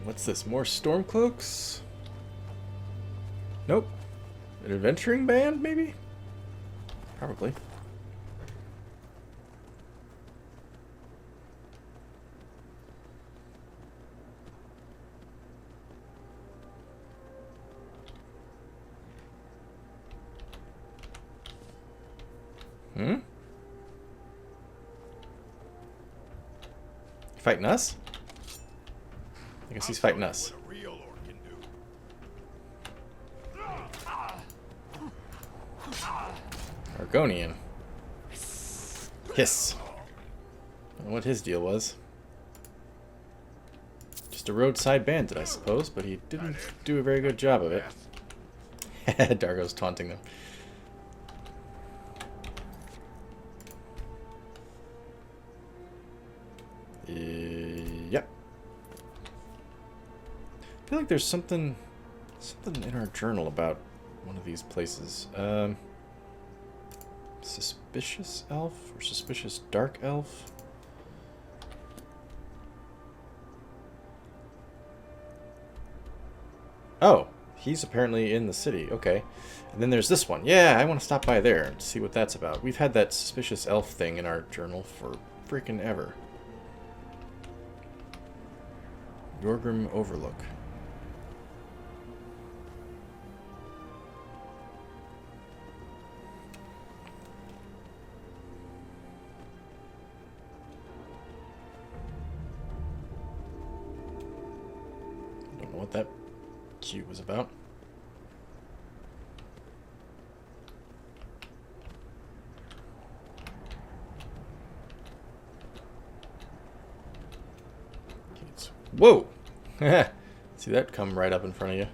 What's this? More storm cloaks? Nope. An adventuring band, maybe? Probably. Hmm? Fighting us? I guess he's fighting us. Argonian. Hiss. I don't know what his deal was. Just a roadside bandit, I suppose, but he didn't do a very good job of it. Dargo's taunting them. Yep. I feel like there's something in our journal about one of these places. Suspicious elf or suspicious dark elf? Oh, he's apparently in the city. Okay. And then there's this one. Yeah, I want to stop by there and see what that's about. We've had that suspicious elf thing in our journal for freaking ever. Yorgrim Overlook. Don't know what that cube was about. Whoa! See that come right up in front of you.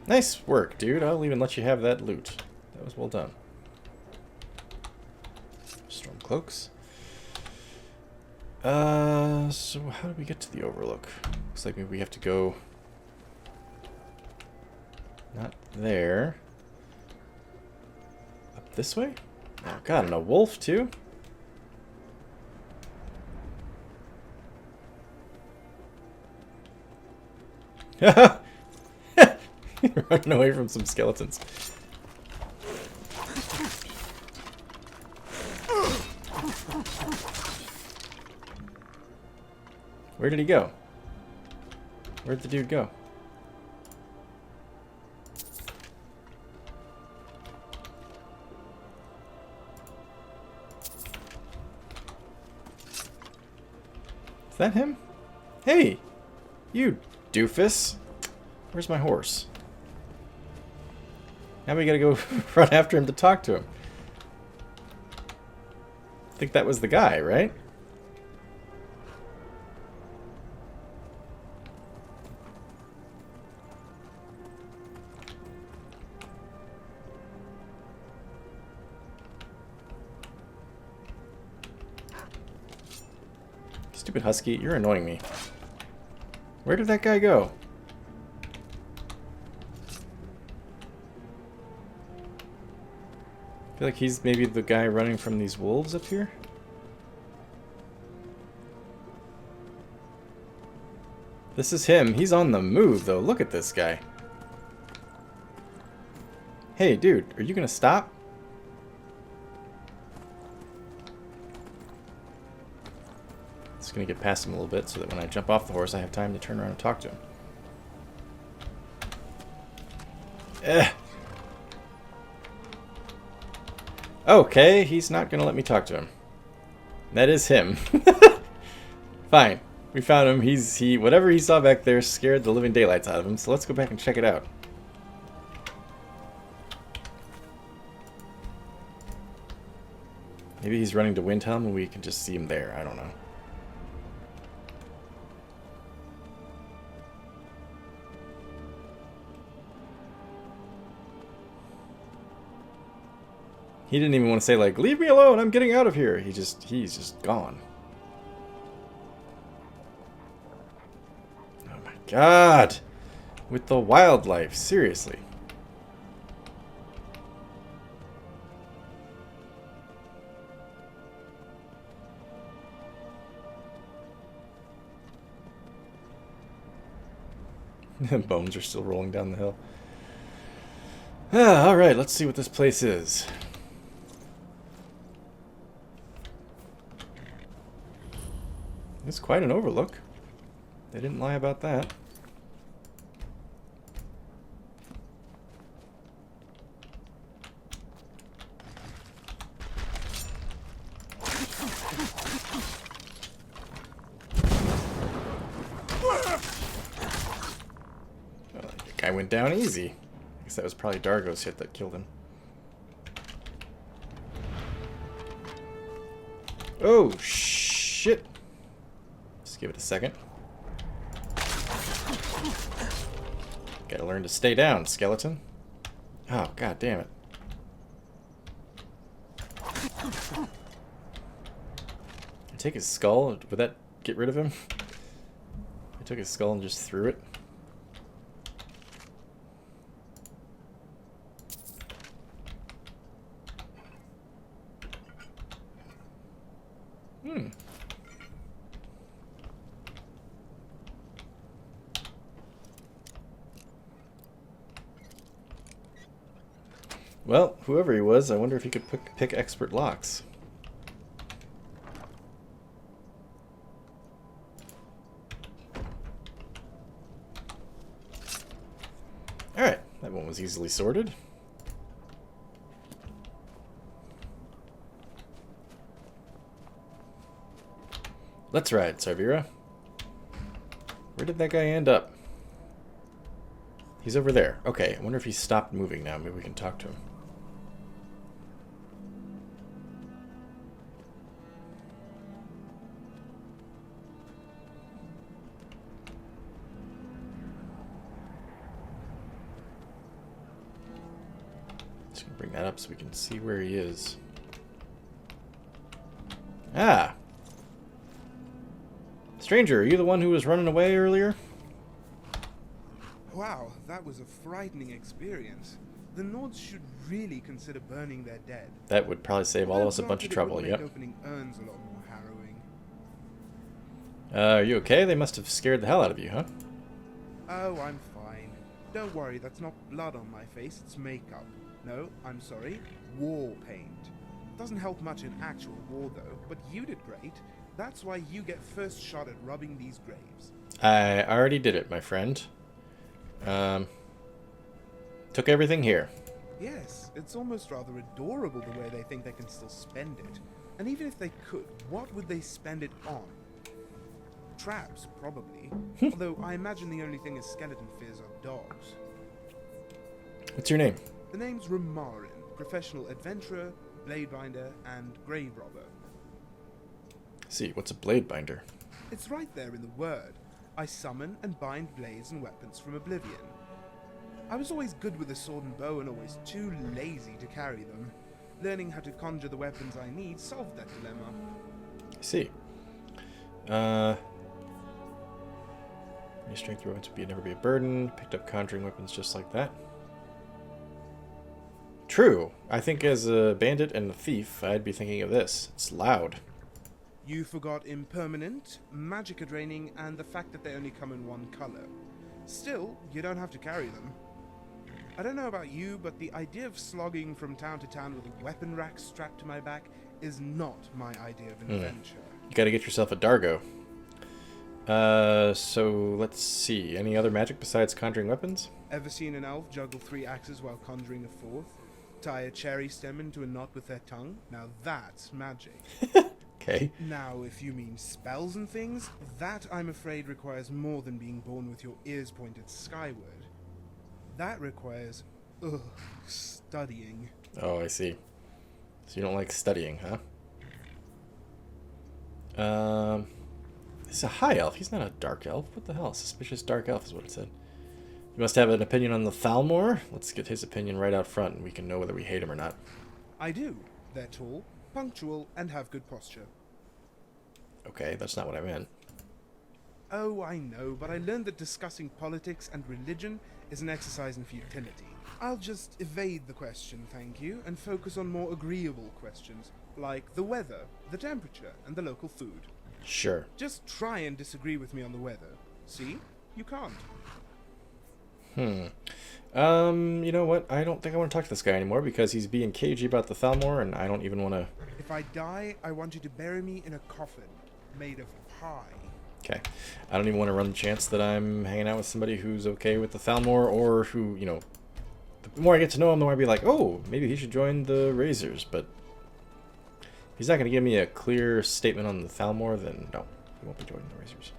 Nice work, dude. I'll even let you have that loot. That was well done. Storm cloaks. So how do we get to the Overlook? Looks like maybe we have to go... Not there. Up this way? Oh god, and a wolf too? Running away from some skeletons. Where did he go? Where'd the dude go? Is that him? Hey! You doofus! Where's my horse? Now we gotta go run after him to talk to him. I think that was the guy, right? Stupid husky, you're annoying me. Where did that guy go? I feel like he's maybe the guy running from these wolves up here. This is him. He's on the move, though. Look at this guy. Hey, dude, are you gonna stop? Just gonna get past him a little bit so that when I jump off the horse, I have time to turn around and talk to him. Okay, he's not gonna let me talk to him. That is him. Fine. We found him. Whatever he saw back there scared the living daylights out of him, so let's go back and check it out. Maybe he's running to Windhelm and we can just see him there. I don't know. He didn't even want to say, like, leave me alone, I'm getting out of here. He's just gone. Oh my god. with the wildlife. Seriously. Bones are still rolling down the hill. Alright, let's see what this place is. It's quite an overlook. They didn't lie about that. Guy went down easy. I guess that was probably Dargo's hit that killed him. Oh, shit. Just give it a second. Gotta learn to stay down, skeleton. Oh, god damn it. I take his skull. Would that get rid of him? I took his skull and just threw it. Well, whoever he was, I wonder if he could pick expert locks. Alright, that one was easily sorted. Let's ride, Sarvira. Where did that guy end up? He's over there. Okay, I wonder if he stopped moving now. Maybe we can talk to him. Just gonna bring that up so we can see where he is. Ah! Stranger, are you the one who was running away earlier? Wow, that was a frightening experience. The Nords should really consider burning their dead. That would probably save all of us a bunch of trouble, yep. Opening urns a lot more harrowing. Are you okay? They must have scared the hell out of you, huh? Oh, I'm fine. Don't worry, that's not blood on my face, it's makeup. No, I'm sorry, war paint. Doesn't help much in actual war though, but you did great. That's why you get first shot at rubbing these graves. I already did it, my friend. Took everything here. Yes, it's almost rather adorable the way they think they can still spend it. And even if they could, what would they spend it on? Traps, probably. Although I imagine the only thing a skeleton fears are dogs. What's your name? The name's Ramarin, professional adventurer, blade binder, and grave robber. See, what's a blade binder? It's right there in the word. I summon and bind blades and weapons from oblivion. I was always good with a sword and bow and always too lazy to carry them. Learning how to conjure the weapons I need solved that dilemma. I see. Your strength weapons would never be a burden. Picked up conjuring weapons just like that. True. I think as a bandit and a thief, I'd be thinking of this. It's loud. You forgot impermanent, magicka draining, and the fact that they only come in one color. Still, you don't have to carry them. I don't know about you, but the idea of slogging from town to town with a weapon rack strapped to my back is not my idea of an adventure. You gotta get yourself a Dargo. So let's see. Any other magic besides conjuring weapons? Ever seen an elf juggle 3 axes while conjuring a 4th? Tie a cherry stem into a knot with their tongue? Now that's magic. Okay. Now, if you mean spells and things, that I'm afraid requires more than being born with your ears pointed skyward. That requires, studying. Oh, I see. So you don't like studying, huh? He's a high elf. He's not a dark elf. What the hell? Suspicious dark elf is what it said. You must have an opinion on the Thalmor. Let's get his opinion right out front, and we can know whether we hate him or not. I do. They're tall, punctual, and have good posture. Okay, that's not what I meant. Oh, I know, but I learned that discussing politics and religion is an exercise in futility. I'll just evade the question, thank you, and focus on more agreeable questions, like the weather, the temperature, and the local food. Sure. Just try and disagree with me on the weather. See? You can't. You know what? I don't think I want to talk to this guy anymore because he's being cagey about the Thalmor, and I don't even want to... If I die, I want you to bury me in a coffin made of pie. Okay. I don't even want to run the chance that I'm hanging out with somebody who's okay with the Thalmor, or who, you know... The more I get to know him, the more I'd be like, oh, maybe he should join the Razors, but... If he's not going to give me a clear statement on the Thalmor, then no, he won't be joining the Razors.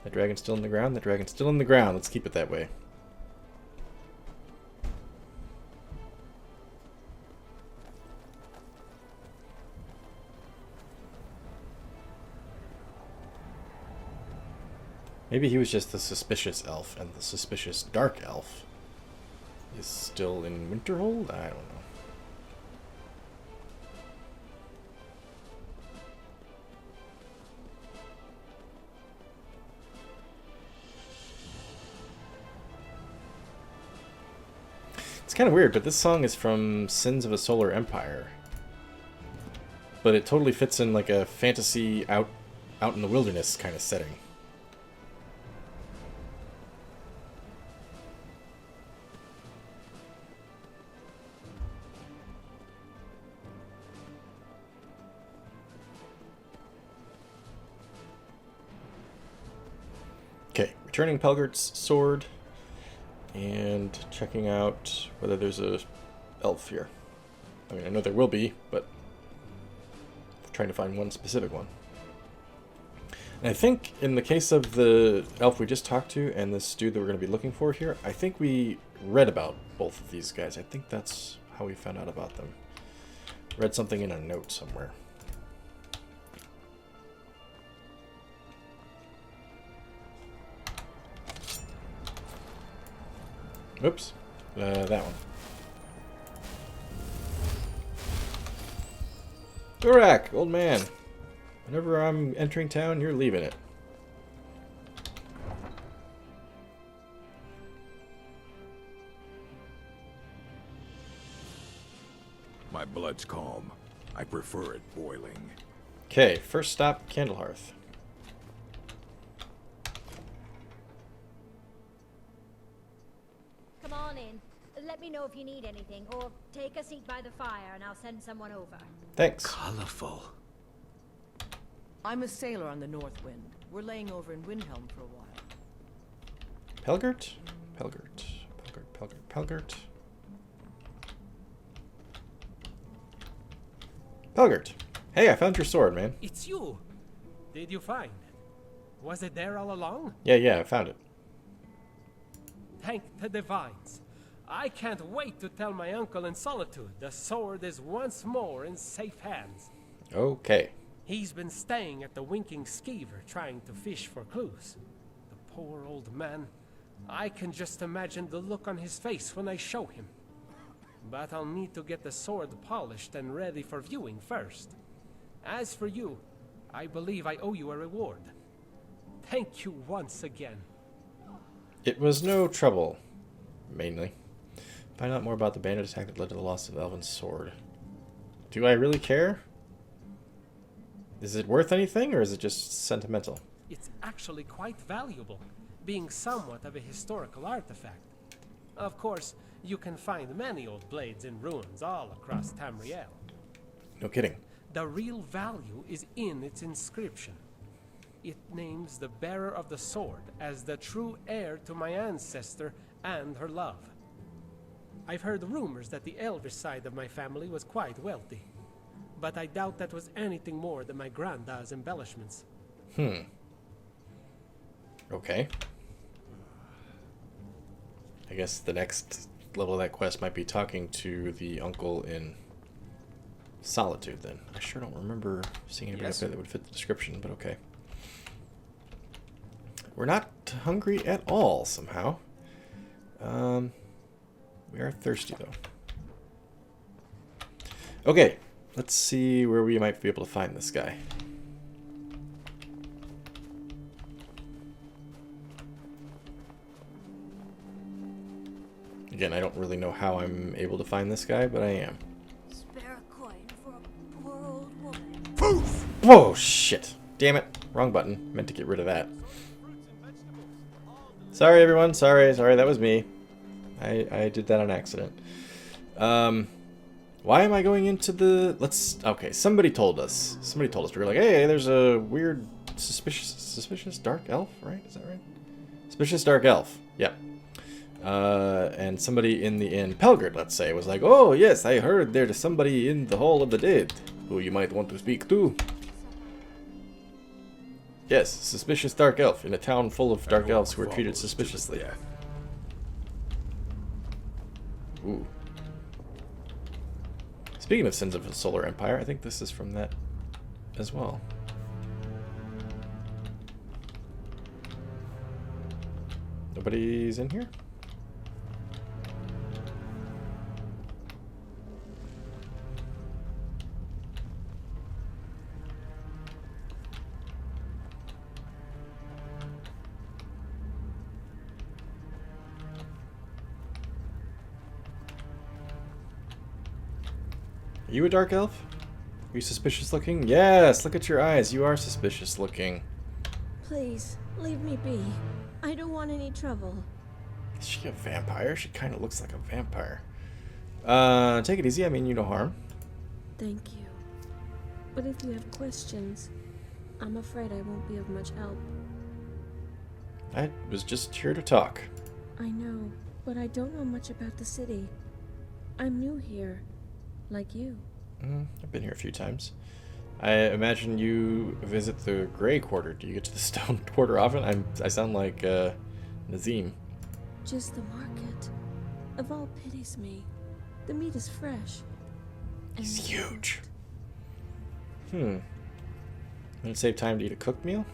That dragon's still in the ground? That dragon's still in the ground. Let's keep it that way. Maybe he was just the suspicious elf, and the suspicious dark elf is still in Winterhold? I don't know. It's kind of weird, but this song is from Sins of a Solar Empire. But it totally fits in like a fantasy out in the wilderness kind of setting. Okay, returning Pelgert's sword. And checking out whether there's a elf here. I mean, I know there will be, but trying to find one specific one. And I think in the case of the elf we just talked to and this dude that we're going to be looking for here, I think we read about both of these guys. I think that's how we found out about them. Read something in a note somewhere. Oops. That one. Durak, old man. Whenever I'm entering town, you're leaving it. My blood's calm. I prefer it boiling. Okay, first stop, Candlehearth. Come on in. Let me know if you need anything, or take a seat by the fire and I'll send someone over. Thanks. Colorful. I'm a sailor on the North Wind. We're laying over in Windhelm for a while. Pelgert? Pelgert. Pelgert. Pelgert. Hey, I found your sword, man. It's you. Did you find it? Was it there all along? Yeah, I found it. Thank the divines. I can't wait to tell my uncle in Solitude the sword is once more in safe hands. Okay. He's been staying at the Winking Skeever trying to fish for clues. The poor old man. I can just imagine the look on his face when I show him. But I'll need to get the sword polished and ready for viewing first. As for you, I believe I owe you a reward. Thank you once again. It was no trouble, mainly. Find out more about the bandit attack that led to the loss of Elvin's sword. Do I really care? Is it worth anything, or is it just sentimental? It's actually quite valuable, being somewhat of a historical artifact. Of course, you can find many old blades in ruins all across Tamriel. No kidding. The real value is in its inscription. It names the bearer of the sword as the true heir to my ancestor and her love. I've heard rumors that the elvish side of my family was quite wealthy, but I doubt that was anything more than my granddad's embellishments. Okay. I guess the next level of that quest might be talking to the uncle in Solitude, then. I sure don't remember seeing anybody up there that would fit the description, but okay. We're not hungry at all, somehow. We are thirsty, though. Okay, let's see where we might be able to find this guy. Again, I don't really know how I'm able to find this guy, but I am. Spare a coin for a poor old woman. Poof! Whoa, shit. Damn it. Wrong button. Meant to get rid of that. Sorry, everyone. Sorry. That was me. I did that on accident. Why am I going into the... Okay, somebody told us. We were like, hey, there's a weird, suspicious dark elf, right? Is that right? Suspicious dark elf. Yep. And somebody in the inn, Pelgrid, let's say, was like, oh, yes, I heard there's somebody in the Hall of the Dead who you might want to speak to. Yes, suspicious dark elf in a town full of dark elves who are treated suspiciously. Ooh. Speaking of Sins of the Solar Empire, I think this is from that as well. Nobody's in here? Are you a dark elf? Are you suspicious looking? Yes, look at your eyes. You are suspicious looking. Please, leave me be. I don't want any trouble. Is she a vampire? She kind of looks like a vampire. Take it easy. I mean you no harm. Thank you. But if you have questions, I'm afraid I won't be of much help. I was just here to talk. I know, but I don't know much about the city. I'm new here. Like you. I've been here a few times. I imagine you visit the Grey Quarter. Do you get to the Stone Quarter often? I sound like Nazim. Just the market. Of all pities me. The meat is fresh. He's huge. Would it save time to eat a cooked meal?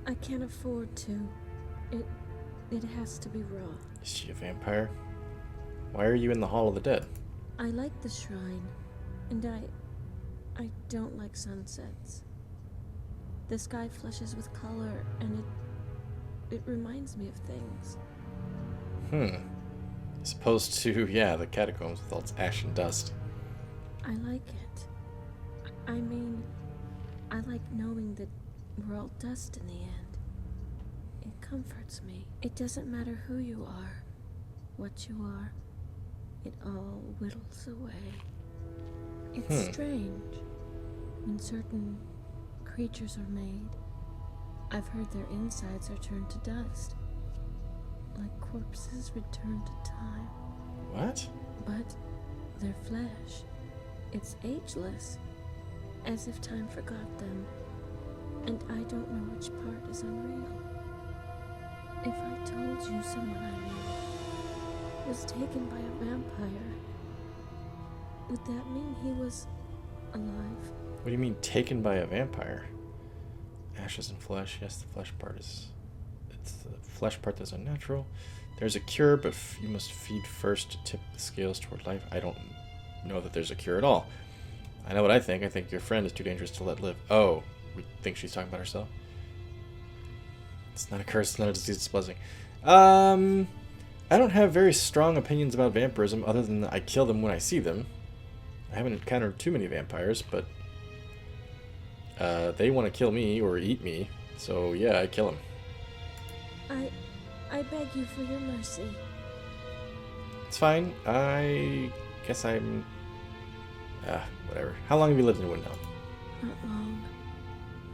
I can't afford to. It has to be raw. Is she a vampire? Why are you in the Hall of the Dead? I like the shrine, and I don't like sunsets. The sky flushes with color, and it reminds me of things. As opposed to, yeah, the catacombs with all its ash and dust. I like it. I mean, I like knowing that we're all dust in the end. It comforts me. It doesn't matter who you are, what you are. It all whittles away. It's strange when certain creatures are made. I've heard their insides are turned to dust, like corpses returned to time. What? But their flesh, it's ageless, as if time forgot them, and I don't know which part is unreal. If I told you someone I knew was taken by a vampire, would that mean he was alive? What do you mean, taken by a vampire? Ashes and flesh. Yes, the flesh part is... It's the flesh part that's unnatural. There's a cure, but you must feed first to tip the scales toward life. I don't know that there's a cure at all. I know what I think. I think your friend is too dangerous to let live. Oh, we think she's talking about herself? It's not a curse, it's not a disease, it's a blessing. I don't have very strong opinions about vampirism other than I kill them when I see them. I haven't encountered too many vampires, but they want to kill me or eat me, so yeah, I kill them. I beg you for your mercy. It's fine. I guess I'm... whatever. How long have you lived in Windhelm? Not long.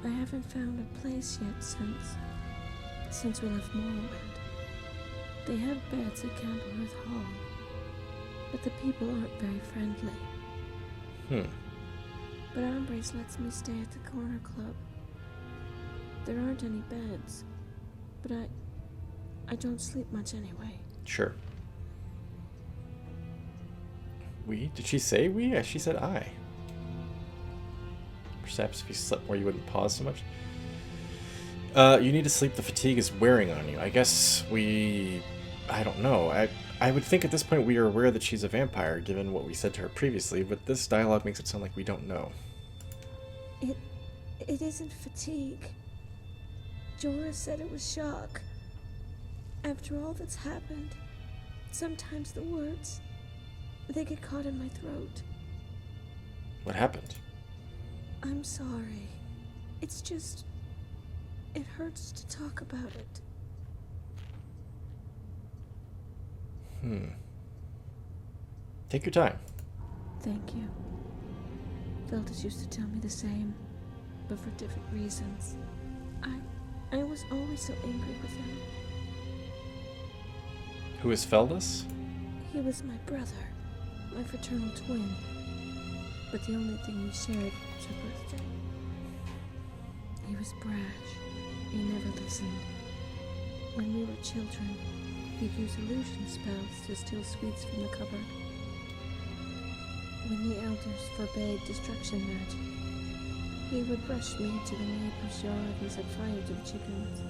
I haven't found a place yet since we left Morrowind. They have beds at Campfire Hall, but the people aren't very friendly. But Ambrose lets me stay at the corner club. There aren't any beds, but I don't sleep much anyway. Sure. We? Did she say we? She said I. Perhaps if you slept more, you wouldn't pause so much. You need to sleep. The fatigue is wearing on you. I guess I don't know. I would think at this point we are aware that she's a vampire, given what we said to her previously, but this dialogue makes it sound like we don't know. It isn't fatigue. Jorah said it was shock. After all that's happened, sometimes the words, they get caught in my throat. What happened? I'm sorry. It's just, it hurts to talk about it. Take your time. Thank you. Veldis used to tell me the same, but for different reasons. I was always so angry with him. Who is Feldus? He was my brother, my fraternal twin. But the only thing we shared was our birthday. He was brash. He never listened. When we were children, he'd use illusion spells to steal sweets from the cupboard. When the elders forbade destruction magic, he would rush me to the neighbor's yard and set fire to the chickens.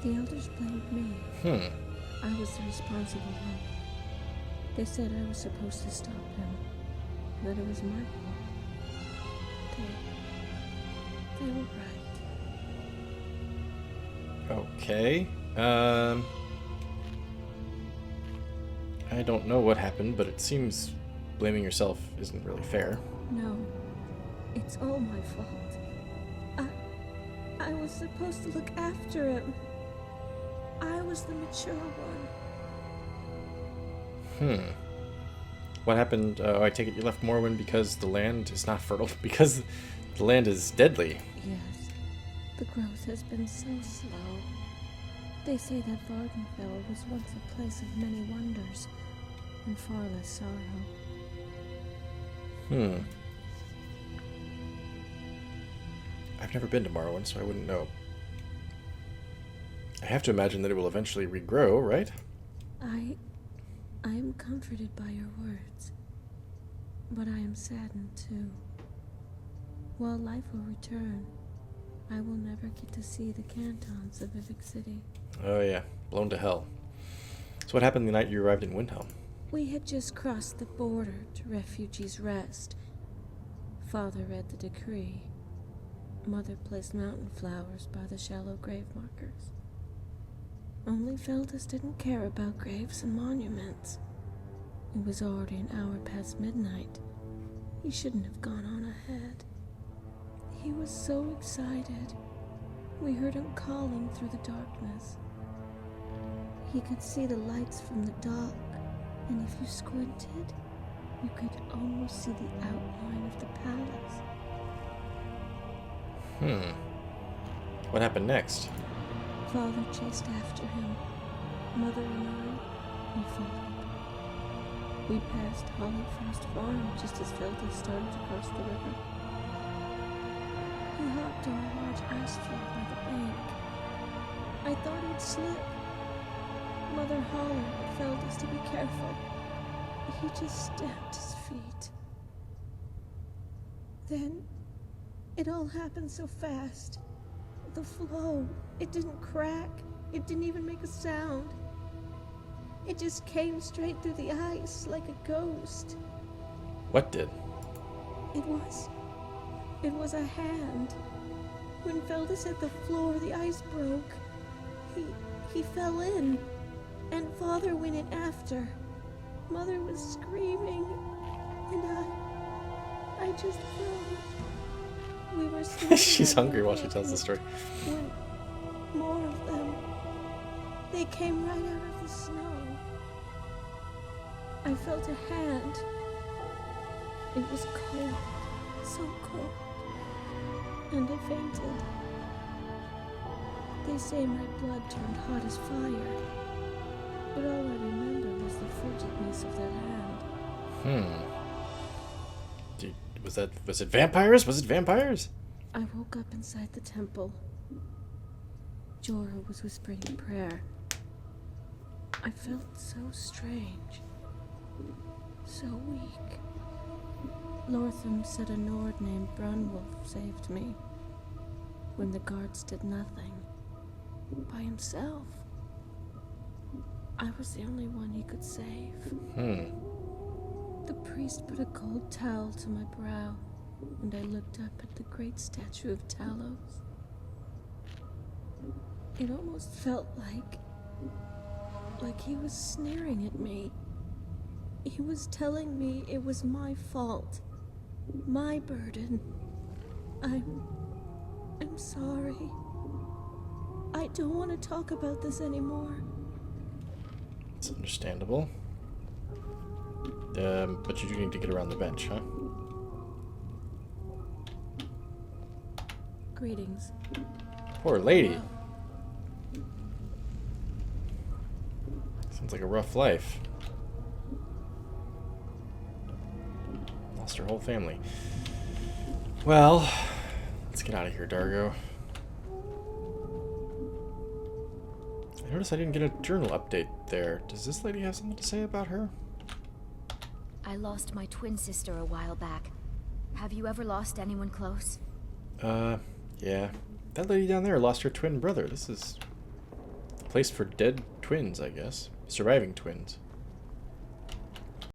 The elders blamed me. I was the responsible one. They said I was supposed to stop him, that it was my fault. They were right. Okay. I don't know what happened, but it seems blaming yourself isn't really fair. No, it's all my fault. I was supposed to look after him. I was the mature one. What happened? I take it you left Morrowind because the land is not fertile? Because the land is deadly. Yes, the growth has been so slow. They say that Vardenfell was once a place of many wonders and far less sorrow. I've never been to Morrowind, so I wouldn't know. I have to imagine that it will eventually regrow, right? I am comforted by your words, but I am saddened too. While life will return, I will never get to see the cantons of Vivek City. Oh yeah, blown to hell. So what happened the night you arrived in Windhelm? We had just crossed the border to Refugees' Rest. Father read the decree. Mother placed mountain flowers by the shallow grave markers. Only Feldus didn't care about graves and monuments. It was already an hour past midnight. He shouldn't have gone on ahead. He was so excited. We heard him calling through the darkness. He could see the lights from the dock, and if you squinted, you could almost see the outline of the palace. What happened next? Father chased after him. Mother and I, we followed. We passed Hollyfrost Farm just as Feldus started to cross the river. He hopped on a large ice floe by the bank. I thought he'd slip. Mother hollered at Feldus to be careful. He just stamped his feet. Then, it all happened so fast. The floe, it didn't crack. It didn't even make a sound. It just came straight through the ice like a ghost. What did? It was a hand. When Feldus hit the floor, the ice broke. He fell in, and Father went in after. Mother was screaming, and I just fell. We were standing She's on hungry the while she tells the story. When more of them, they came right out of the snow. I felt a hand. It was cold, so cold, and I fainted. They say my blood turned hot as fire, but all I remember was the frigidness of that hand. Was it vampires? Was it vampires? I woke up inside the temple. Jorah was whispering a prayer. I felt so strange, so weak. Lortham said a Nord named Brunwolf saved me when the guards did nothing by himself. I was the only one he could save. The priest put a gold towel to my brow, and I looked up at the great statue of Talos. It almost felt like like he was sneering at me. He was telling me it was my fault. My burden. I'm sorry. I don't want to talk about this anymore. It's understandable. But you do need to get around the bench, huh? Greetings. Poor lady. Sounds like a rough life. Lost her whole family. Well, let's get out of here, Dargo. I noticed I didn't get a journal update there. Does this lady have something to say about her? I lost my twin sister a while back. Have you ever lost anyone close? Yeah. That lady down there lost her twin brother. This is the place for dead twins, I guess. Surviving twins.